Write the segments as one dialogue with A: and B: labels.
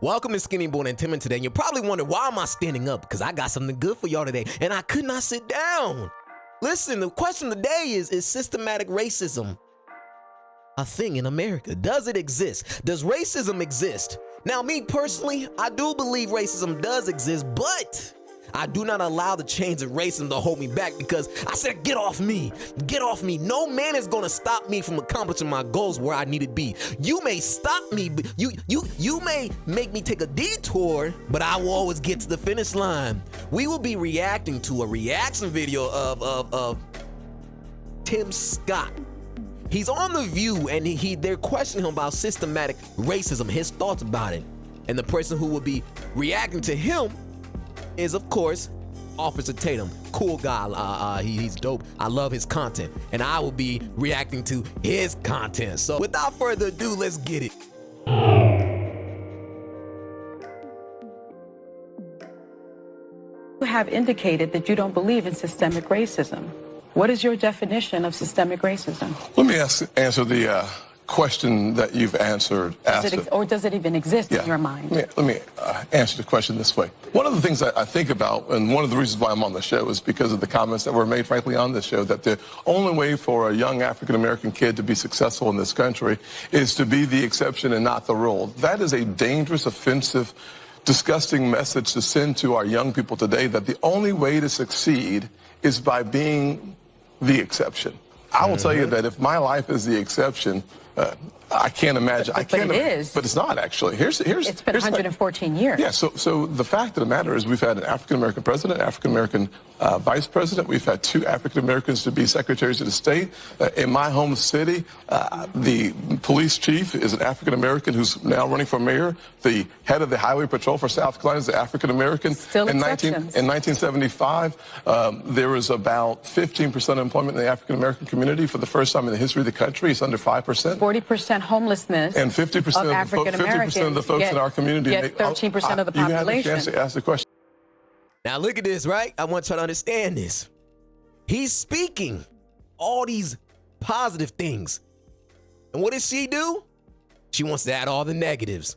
A: Welcome to SkinnyBoy-Entertainment today, and you're probably wondering, why am I standing up? Because I got something good for y'all today, and I could not sit down. Listen, the question of the day is systematic racism a thing in America? Does it exist? Does racism exist? Now, me personally, I do believe racism does exist, but I do not allow the chains of racism to hold me back, because I said, get off me. Get off me. No man is going to stop me from accomplishing my goals where I need to be. You may stop me. You may make me take a detour, but I will always get to the finish line. We will be reacting to a reaction video of Tim Scott. He's on The View, and they're questioning him about systematic racism, his thoughts about it. And the person who will be reacting to him is, of course, Officer Tatum. Cool guy. He's dope. I love his content, and I will be reacting to his content. So without further ado, let's get it.
B: You have indicated that you don't believe in systemic racism. What is your definition of systemic racism?
C: Let me answer the question that you've answered.
B: Or does it even exist in your mind?
C: Let me answer the question this way. One of the things I think about, and one of the reasons why I'm on the show, is because of the comments that were made, frankly, on this show, that the only way for a young African-American kid to be successful in this country is to be the exception and not the rule. That is a dangerous, offensive, disgusting message to send to our young people today, that the only way to succeed is by being the exception. I will tell you that if my life is the exception, I can't imagine.
B: But it is.
C: But it's not, actually.
B: It's been 114 years.
C: Yeah, so the fact of the matter is, we've had an African-American president, African-American vice president. We've had 2 African-Americans to be secretaries of the state. In my home city, the police chief is an African-American who's now running for mayor. The head of the highway patrol for South Carolina is an African-American.
B: Still exceptions.
C: In 1975, there was about 15% employment in the African-American community. For the first time in the history of the country, it's under 5%.
B: 40% homelessness.
C: And 50% of African-Americans, 50% of the folks in our community
B: get 13% of the population.
C: You have the chance to ask the question.
A: Now look at this, right? I want you to understand this. He's speaking all these positive things. And what does she do? She wants to add all the negatives.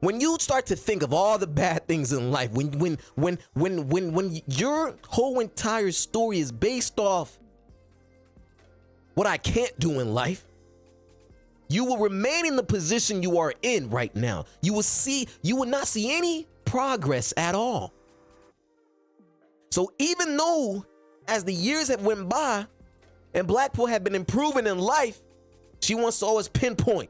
A: When you start to think of all the bad things in life, when your whole entire story is based off what I can't do in life, you will remain in the position you are in right now. You will not see any progress at all. So even though as the years have went by and black people have been improving in life, she wants to always pinpoint.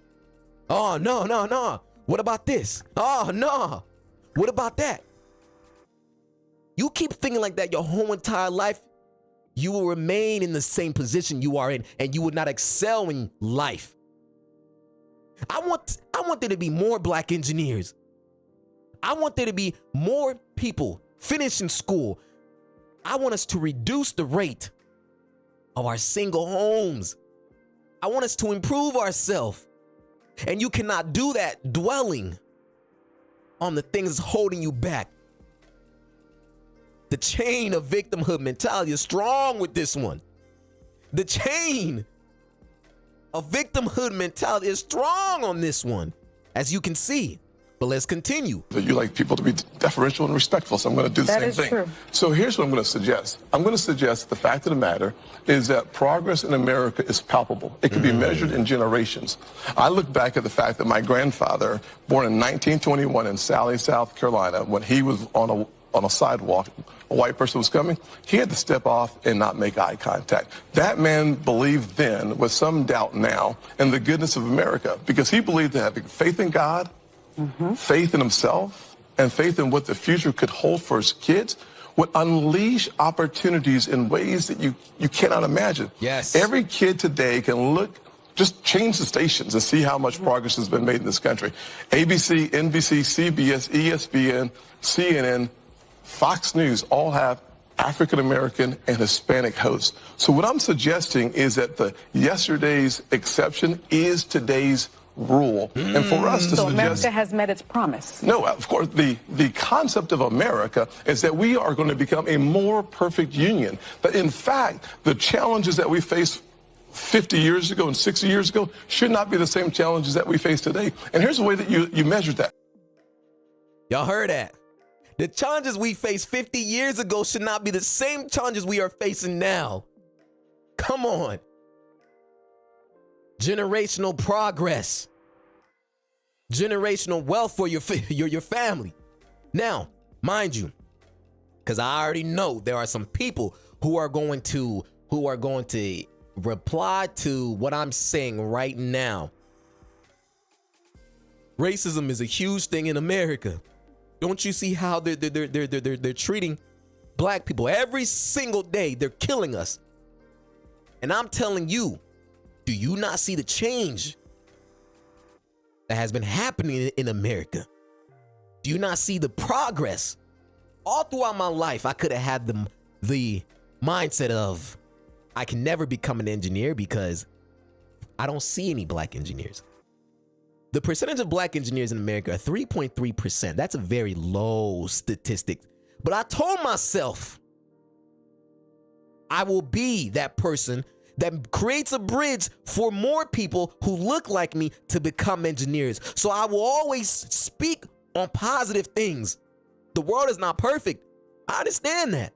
A: Oh, no. What about this? Oh, no. What about that? You keep thinking like that your whole entire life, you will remain in the same position you are in, and you will not excel in life. I want there to be more black engineers. I want there to be more people finishing school. I want us to reduce the rate of our single homes. I want us to improve ourselves. And you cannot do that dwelling on the things that's holding you back. The chain of victimhood mentality is strong with this one. The chain of victimhood mentality is strong on this one, as you can see. But let's continue.
C: You like people to be deferential and respectful, so I'm going to do the same thing. True. So here's what I'm going to suggest. I'm going to suggest the fact of the matter is that progress in America is palpable. It can be measured in generations. I look back at the fact that my grandfather, born in 1921 in Sally, South Carolina, when he was on a sidewalk, a white person was coming, he had to step off and not make eye contact. That man believed then, with some doubt now, in the goodness of America, because he believed that having faith in God, faith in himself, and faith in what the future could hold for his kids would unleash opportunities in ways that you cannot imagine.
A: Yes.
C: Every kid today can look, just change the stations and see how much progress has been made in this country. ABC, NBC, CBS, ESPN, CNN, Fox News all have African-American and Hispanic hosts. So what I'm suggesting is that yesterday's exception is today's rule. And for us to
B: so
C: suggest...
B: America has met its promise.
C: No, of course, the concept of America is that we are going to become a more perfect union. But in fact, the challenges that we face 50 years ago and 60 years ago should not be the same challenges that we face today. And here's the way that you measure that.
A: Y'all heard that? The challenges we faced 50 years ago should not be the same challenges we are facing now. Come on. Generational progress. Generational wealth for your family. Now, mind you, because I already know there are some people who are going to reply to what I'm saying right now. Racism is a huge thing in America. Don't you see how they're treating black people every single day? They're killing us. And I'm telling you, do you not see the change that has been happening in America? Do you not see the progress? All throughout my life, I could have had the mindset of I can never become an engineer because I don't see any black engineers. The percentage of black engineers in America are 3.3%. That's a very low statistic. But I told myself I will be that person that creates a bridge for more people who look like me to become engineers. So I will always speak on positive things. The world is not perfect. I understand that.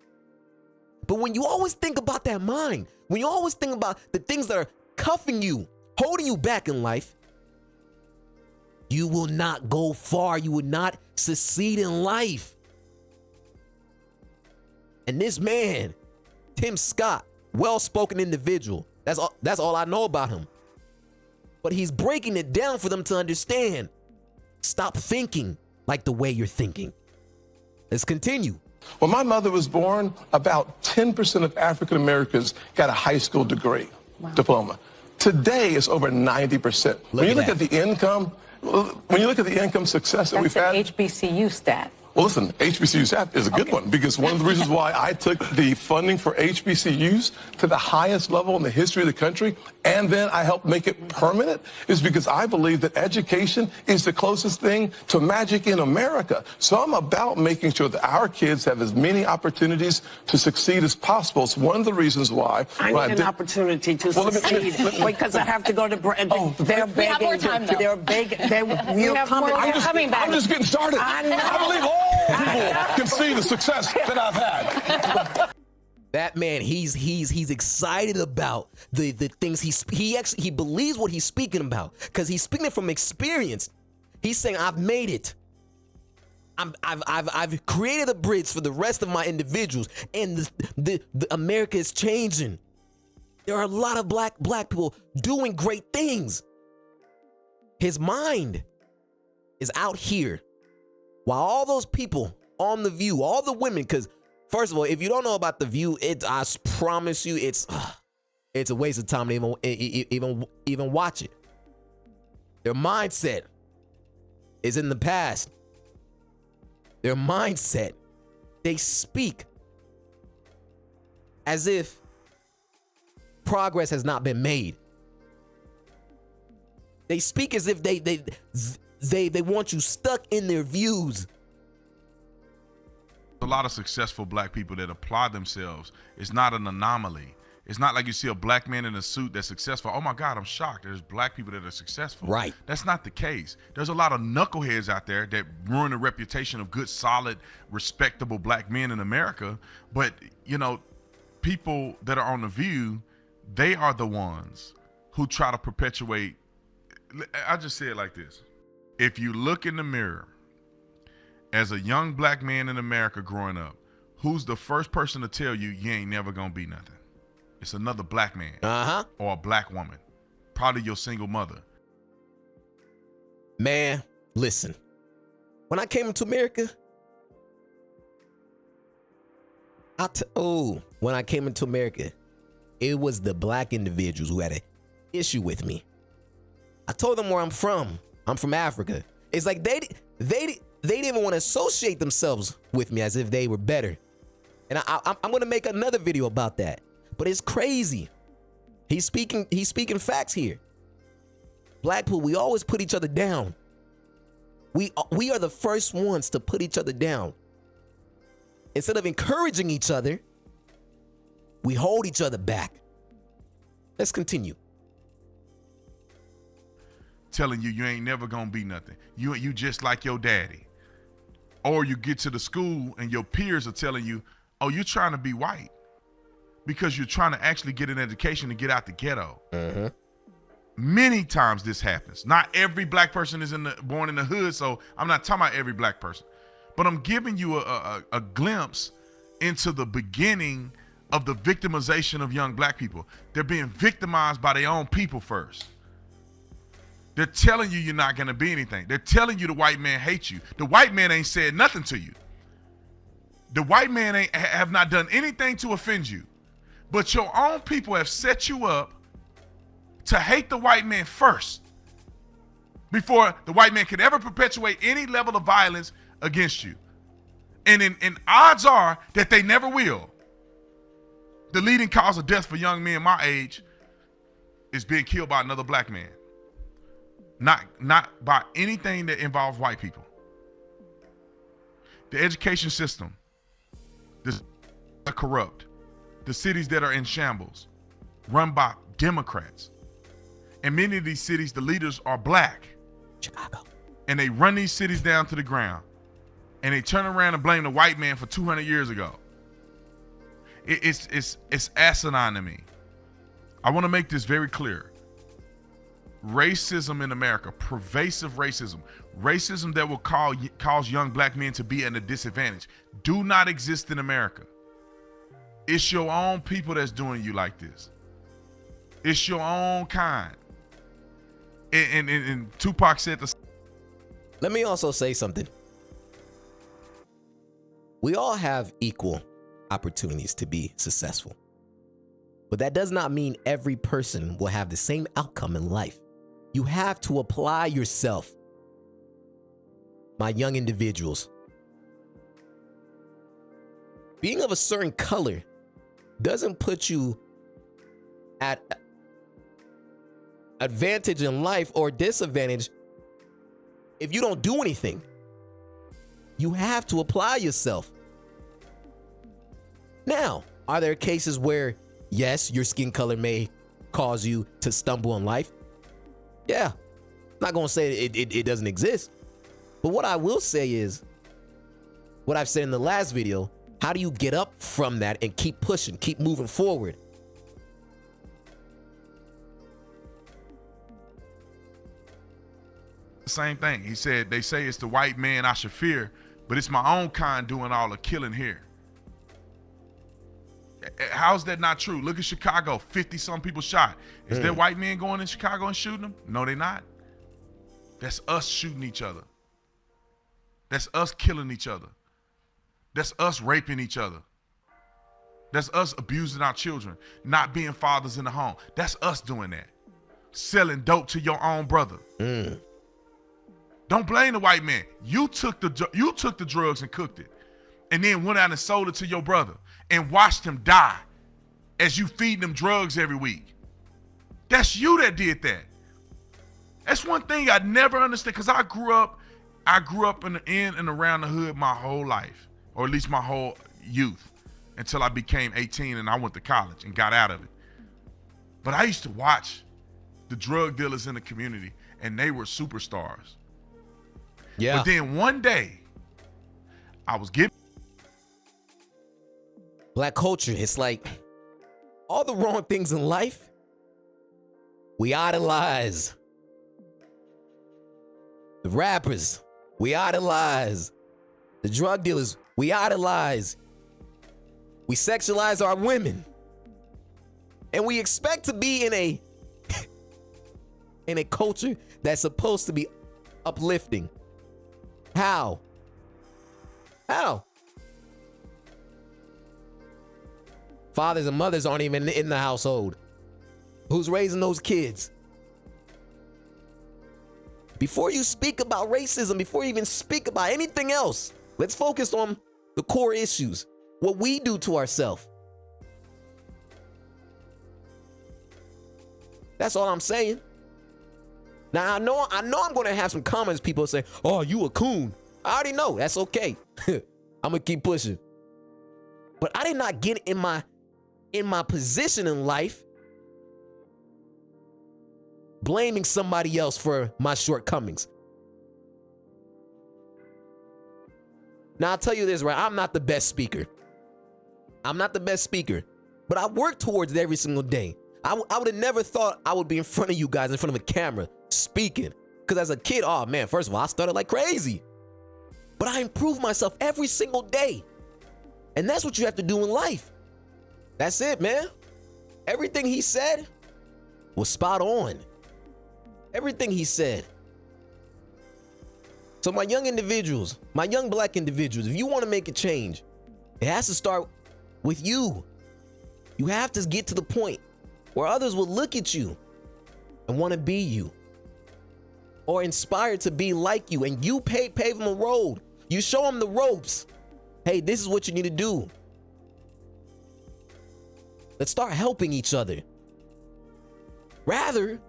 A: But when you always think about that mind, when you always think about the things that are cuffing you, holding you back in life, you will not go far. You will not succeed in life. And this man, Tim Scott, well-spoken individual. That's all I know about him. But he's breaking it down for them to understand. Stop thinking like the way you're thinking. Let's continue.
C: When my mother was born, about 10% of African Americans got a high school degree, diploma. Today, it's over 90%. When you look at the income, success that we've had.
B: That's an HBCU stat.
C: Well, listen, HBCU stat is a good one because one of the reasons why I took the funding for HBCUs to the highest level in the history of the country and then I helped make it permanent is because I believe that education is the closest thing to magic in America. So I'm about making sure that our kids have as many opportunities to succeed as possible. It's one of the reasons why.
D: I need an opportunity to succeed. Wait, because I have to go to break. They're begging. We have more time, though. They're begging. You're coming back.
C: I'm just getting started.
D: I know.
C: I believe all people can see the success that I've had.
A: That man, he's excited about the things he believes what he's speaking about because he's speaking from experience. He's saying, I've made it. I've created a bridge for the rest of my individuals, and the America is changing. There are a lot of black people doing great things. His mind is out here. While all those people on The View, all the women, because first of all, if you don't know about The View, I promise you, it's a waste of time to even watch it. Their mindset is in the past. Their mindset, they speak as if progress has not been made. They speak as if they want you stuck in their views.
E: A lot of successful black people that apply themselves. It's not an anomaly. It's not like you see a black man in a suit that's successful. Oh my God, I'm shocked. There's black people that are successful.
A: Right.
E: That's not the case. There's a lot of knuckleheads out there that ruin the reputation of good, solid, respectable black men in America. But, you know, people that are on The View, they are the ones who try to perpetuate. I just say it like this. If you look in the mirror as a young black man in America growing up, who's the first person to tell you you ain't never gonna be nothing? It's another black man or a black woman, probably your single mother.
A: Man, listen, when I came into America, when I came into America, it was the black individuals who had an issue with me. I told them where I'm from. I'm from Africa. It's like they didn't even want to associate themselves with me as if they were better. And I'm going to make another video about that. But it's crazy. He's speaking facts here. Black people, we always put each other down. We are the first ones to put each other down. Instead of encouraging each other, we hold each other back. Let's continue.
E: Telling you ain't never gonna be nothing. You just like your daddy. Or you get to the school and your peers are telling you, oh, you're trying to be white because you're trying to actually get an education to get out the ghetto.
A: Mm-hmm.
E: Many times this happens. Not every black person is born in the hood, so I'm not talking about every black person. But I'm giving you a glimpse into the beginning of the victimization of young black people. They're being victimized by their own people first. They're telling you you're not going to be anything. They're telling you the white man hates you. The white man ain't said nothing to you. The white man have not done anything to offend you. But your own people have set you up to hate the white man first before the white man could ever perpetuate any level of violence against you. And odds are that they never will. The leading cause of death for young men my age is being killed by another black man. Not by anything that involves white people. The education system, the corrupt. The cities that are in shambles, run by Democrats. In many of these cities, the leaders are black.
A: Chicago.
E: And they run these cities down to the ground. And they turn around and blame the white man for 200 years ago. It's asinine to me. I want to make this very clear. Racism in America, pervasive racism that will cause young black men to be at a disadvantage, do not exist in America. It's your own people that's doing you like this. It's your own kind. And Tupac said this.
A: Let me also say something. We all have equal opportunities to be successful. But that does not mean every person will have the same outcome in life. You have to apply yourself. My young individuals. Being of a certain color doesn't put you at advantage in life or disadvantage if you don't do anything. You have to apply yourself. Now, are there cases where, yes, your skin color may cause you to stumble in life? Yeah. I'm not going to say it doesn't exist. But what I will say is, what I've said in the last video, how do you get up from that and keep pushing, keep moving forward?
E: Same thing. He said, they say it's the white man I should fear, but it's my own kind doing all the killing here. How's that not true? Look at Chicago, 50-some people shot. Is there white men going in Chicago and shooting them? No, they're not. That's us shooting each other. That's us killing each other. That's us raping each other. That's us abusing our children, not being fathers in the home. That's us doing that. Selling dope to your own brother. Don't blame the white man. You took the drugs and cooked it, and then went out and sold it to your brother and watched him die as you feed them drugs every week. That's you that did that. That's one thing I never understood, because I grew up in and around the hood my whole life, or at least my whole youth, until I became 18 and I went to college and got out of it. But I used to watch the drug dealers in the community, and they were superstars.
A: Yeah.
E: But then one day, I was getting
A: black culture. It's like all the wrong things in life, we idolize. The rappers, we idolize. The drug dealers, we idolize. We sexualize our women. And we expect to be in a culture that's supposed to be uplifting. How? Fathers and mothers aren't even in the household. Who's raising those kids? Before you speak about racism, before you even speak about anything else, let's focus on the core issues, what we do to ourselves. That's all I'm saying. Now, I know I'm going to have some comments, people say, oh, you a coon. I already know. That's okay. I'm going to keep pushing. But I did not get in my position in life blaming somebody else for my shortcomings. Now, I'll tell you this, right? I'm not the best speaker. I'm not the best speaker, but I work towards it every single day. I would have never thought I would be in front of you guys, in front of a camera, speaking. Because as a kid, oh man, first of all, I started like crazy. But I improve myself every single day. And that's what you have to do in life. That's it, man. Everything he said was spot on. Everything he said. So my young individuals, my young black individuals, if you want to make a change, it has to start with you. You have to get to the point where others will look at you and want to be you, or inspired to be like you, and you pave them a road. You show them the ropes. Hey, this is what you need to do. Let's start helping each other, rather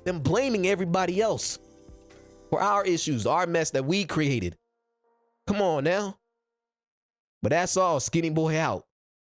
A: than blaming everybody else for our issues, our mess that we created. Come on now. But that's all. Skinny Boy out.